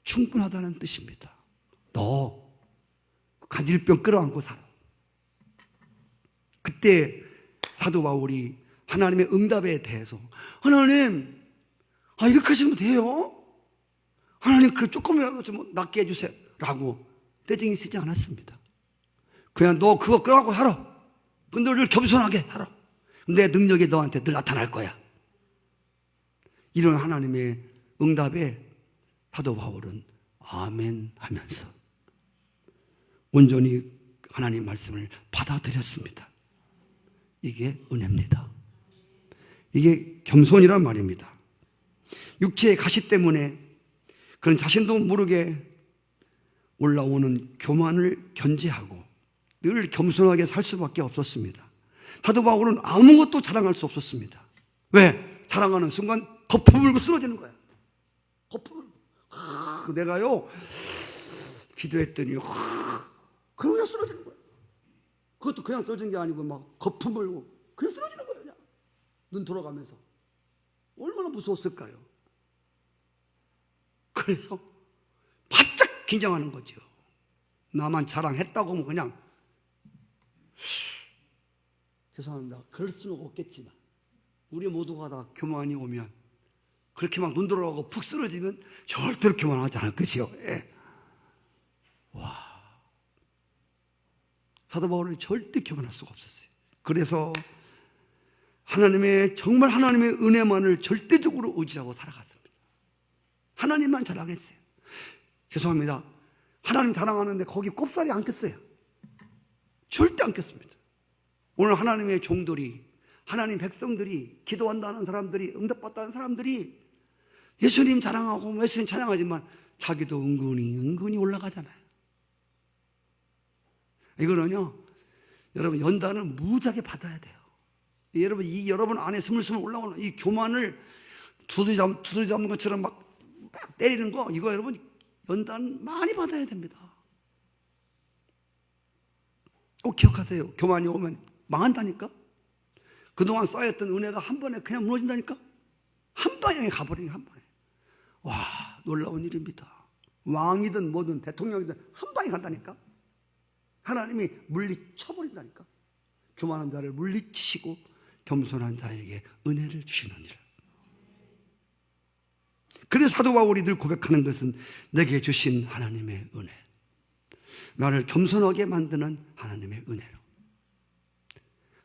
Speaker 1: 충분하다는 뜻입니다. 너 간질병 끌어안고 살아. 그때 사도 바울이 하나님의 응답에 대해서, 하나님, 이렇게 하시면 돼요? 하나님, 그 조금이라도 좀 낫게 해주세요 라고 떼쟁이 쓰지 않았습니다. 그냥 너 그거 끌어안고 살아. 근데 늘 겸손하게 살아. 내 능력이 너한테 늘 나타날 거야. 이런 하나님의 응답에 사도 바울은 아멘 하면서 온전히 하나님 말씀을 받아들였습니다. 이게 은혜입니다. 이게 겸손이란 말입니다. 육체의 가시 때문에 그런 자신도 모르게 올라오는 교만을 견제하고 늘 겸손하게 살 수밖에 없었습니다. 사도 바울은 아무것도 자랑할 수 없었습니다. 왜? 자랑하는 순간 거품 물고 쓰러지는 거야. 거품 물고. 내가요 기도했더니 그냥 쓰러지는 거야. 그것도 그냥 쓰러진 게 아니고 막 거품 물고 그냥 쓰러지는 거야. 그냥 눈 돌아가면서. 얼마나 무서웠을까요? 그래서 바짝 긴장하는 거죠. 나만 자랑했다고 하면 그냥 죄송합니다. 그럴 수는 없겠지만 우리 모두가 다 교만이 오면 그렇게 막 눈 돌아가고 푹 쓰러지면 절대로 교만하지 않을 것이요. 예. 와, 사도 바울은 절대 교만할 수가 없었어요. 그래서 정말 하나님의 은혜만을 절대적으로 의지하고 살아갔습니다. 하나님만 자랑했어요. 죄송합니다. 하나님 자랑하는데 거기 꼽살이 안 꼈어요. 절대 안 꼈습니다. 오늘 하나님의 종들이, 하나님 백성들이, 기도한다는 사람들이, 응답받다는 사람들이 예수님 자랑하고 예수님 찬양하지만 자기도 은근히 올라가잖아요. 이거는요, 여러분 연단을 무지하게 받아야 돼요. 여러분 안에 스물스물 올라오는 이 교만을 두드려 잡는 것처럼 막 때리는 거, 이거 여러분 연단 많이 받아야 됩니다. 꼭 기억하세요. 교만이 오면 망한다니까? 그동안 쌓였던 은혜가 한 번에 그냥 무너진다니까? 한 방향에 가버리니 한 방에. 와, 놀라운 일입니다. 왕이든 뭐든 대통령이든 한 방에 간다니까? 하나님이 물리쳐버린다니까? 교만한 자를 물리치시고 겸손한 자에게 은혜를 주시는 일. 그래서 사도 바울이 늘 고백하는 것은 내게 주신 하나님의 은혜, 나를 겸손하게 만드는 하나님의 은혜로.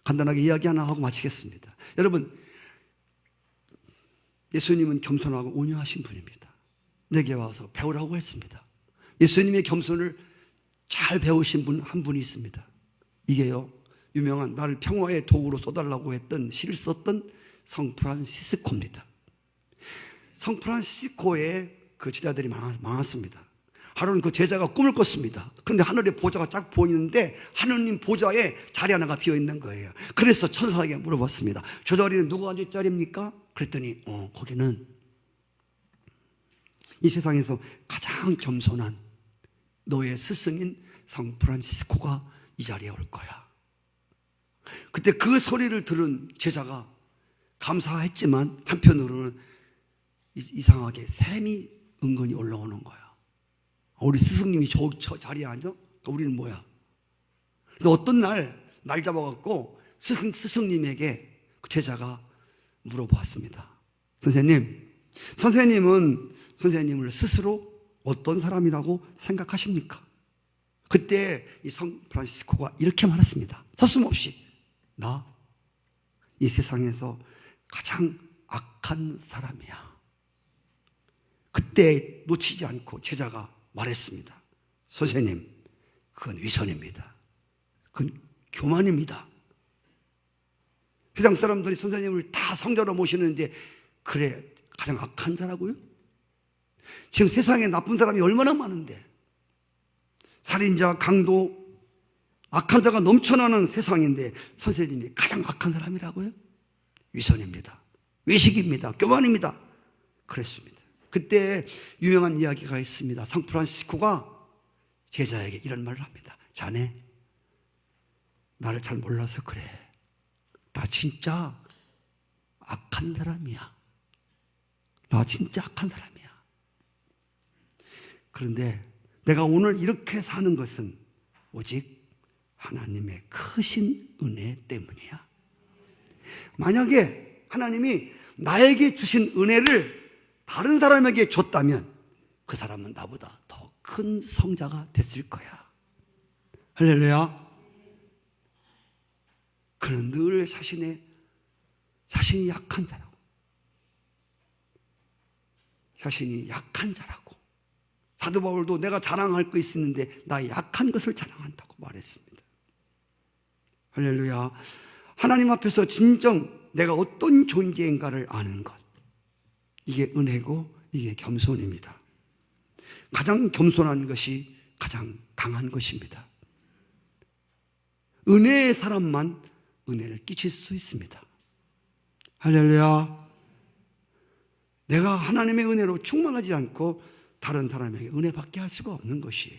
Speaker 1: 간단하게 이야기 하나 하고 마치겠습니다. 여러분, 예수님은 겸손하고 온유하신 분입니다. 내게 와서 배우라고 했습니다. 예수님의 겸손을 잘 배우신 분 한 분이 있습니다. 이게요, 유명한 나를 평화의 도구로 쏘달라고 했던 시를 썼던 성 프란시스코입니다. 성 프란시스코의 그 제자들이 많았습니다. 하루는 그 제자가 꿈을 꿨습니다. 그런데 하늘에 보좌가 쫙 보이는데 하느님 보좌에 자리 하나가 비어있는 거예요. 그래서 천사에게 물어봤습니다. 저 자리는 누가 앉을 자리입니까? 그랬더니 거기는 이 세상에서 가장 겸손한 너의 스승인 성 프란시스코가 이 자리에 올 거야. 그때 그 소리를 들은 제자가 감사했지만 한편으로는 이상하게 샘이 은근히 올라오는 거야. 우리 스승님이 저 자리에 앉아? 우리는 뭐야? 그래서 어떤 날 잡아갖고 스승님에게 그 제자가 물어보았습니다. 선생님은 선생님을 스스로 어떤 사람이라고 생각하십니까? 그때 이 성 프란시스코가 이렇게 말했습니다. 서슴없이 나 이 세상에서 가장 악한 사람이야. 그때 놓치지 않고 제자가 말했습니다. 선생님, 그건 위선입니다. 그건 교만입니다. 세상 사람들이 선생님을 다 성자로 모시는데 그래 가장 악한 자라고요? 지금 세상에 나쁜 사람이 얼마나 많은데, 살인자, 강도, 악한 자가 넘쳐나는 세상인데 선생님이 가장 악한 사람이라고요? 위선입니다. 외식입니다. 교만입니다. 그랬습니다. 그때 유명한 이야기가 있습니다. 성 프란시스코가 제자에게 이런 말을 합니다. 자네, 나를 잘 몰라서 그래. 나 진짜 악한 사람이야. 나 진짜 악한 사람이야. 그런데 내가 오늘 이렇게 사는 것은 오직 하나님의 크신 은혜 때문이야. 만약에 하나님이 나에게 주신 은혜를 다른 사람에게 줬다면 그 사람은 나보다 더 큰 성자가 됐을 거야. 할렐루야. 그는 늘 자신이 약한 자라고, 자신이 약한 자라고. 사도 바울도 내가 자랑할 거 있었는데 나 약한 것을 자랑한다고 말했습니다. 할렐루야. 하나님 앞에서 진정 내가 어떤 존재인가를 아는 것, 이게 은혜고 이게 겸손입니다. 가장 겸손한 것이 가장 강한 것입니다. 은혜의 사람만 은혜를 끼칠 수 있습니다. 할렐루야. 내가 하나님의 은혜로 충만하지 않고 다른 사람에게 은혜 받게 할 수가 없는 것이에요.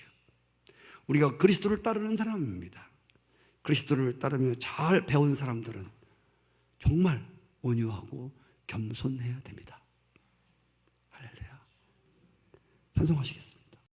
Speaker 1: 우리가 그리스도를 따르는 사람입니다. 그리스도를 따르며 잘 배운 사람들은 정말 온유하고 겸손해야 됩니다. 할렐루야. 찬송하시겠습니다.